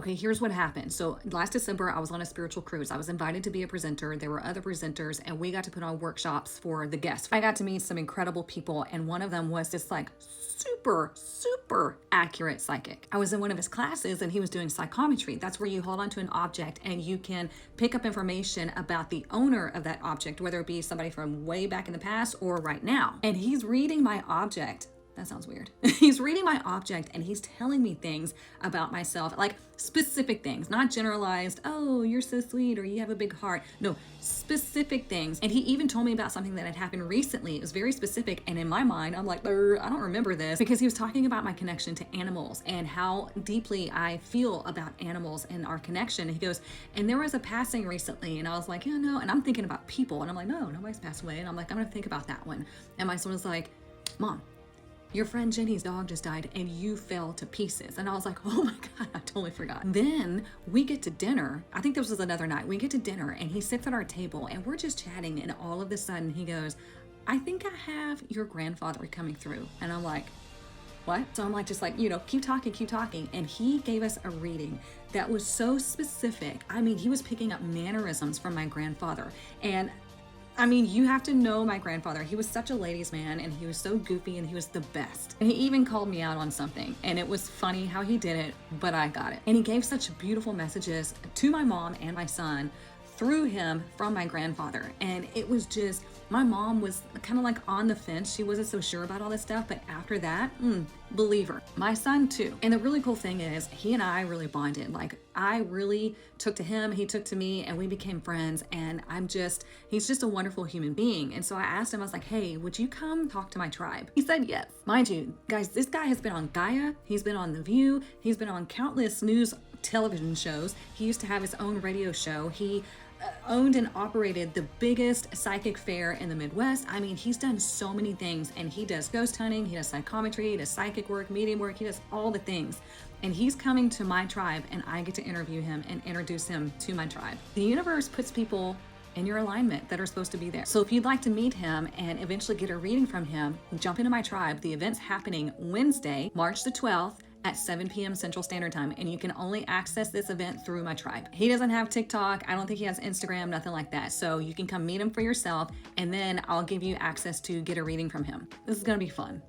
Okay, here's what happened. So last December, I was on a spiritual cruise. I was invited to be a presenter. There were other presenters, and we got to put on workshops for the guests. I got to meet some incredible people, and one of them was this like super accurate psychic. I was in one of his classes, and he was doing psychometry. That's where you hold onto an object and you can pick up information about the owner of that object, whether it be somebody from way back in the past or right now. And he's reading my object. That sounds weird. He's reading my object and he's telling me things about myself, like specific things, not generalized, oh, you're so sweet or you have a big heart. No, specific things. And he even told me about something that had happened recently. It was very specific. And in my mind, I'm like, I don't remember this, because he was talking about my connection to animals and how deeply I feel about animals and our connection. And he goes, and there was a passing recently. And I was like, yeah, no. And I'm thinking about people. And I'm like, no, nobody's passed away. And I'm like, I'm going to think about that one. And my son was like, Mom, your friend Jenny's dog just died and you fell to pieces. And I was like, oh my God, I totally forgot. Then we get to dinner. I think this was another night. We get to dinner and he sits at our table and we're just chatting. And all of a sudden he goes, I think I have your grandfather coming through. And I'm like, what? So I'm like, just like, keep talking. And he gave us a reading that was so specific. I mean, he was picking up mannerisms from my grandfather. And I mean, you have to know my grandfather. He was such a ladies' man and he was so goofy and he was the best. And he even called me out on something and it was funny how he did it, but I got it. And he gave such beautiful messages to my mom and my son through him from my grandfather. And it was just, my mom was kind of like on the fence. She wasn't so sure about all this stuff, but after that, believer. My son too. And the really cool thing is he and I really bonded. Like I really took to him, he took to me, and we became friends. And he's just a wonderful human being. And so I asked him, I was like, hey, would you come talk to my tribe? He said yes. Mind you, guys, this guy has been on Gaia. He's been on The View. He's been on countless news television shows. He used to have his own radio show. He owned and operated the biggest psychic fair in the Midwest. I mean, he's done so many things, and he does ghost hunting, he does psychometry, he does psychic work, medium work, he does all the things. And he's coming to my tribe, and I get to interview him and introduce him to my tribe. The universe puts people in your alignment that are supposed to be there. So if you'd like to meet him and eventually get a reading from him, jump into my tribe. The event's happening Wednesday, March the 12th, at 7 p.m. Central Standard Time, and you can only access this event through my tribe. He doesn't have TikTok. I don't think he has Instagram, nothing like that. So you can come meet him for yourself, and then I'll give you access to get a reading from him. This is gonna be fun.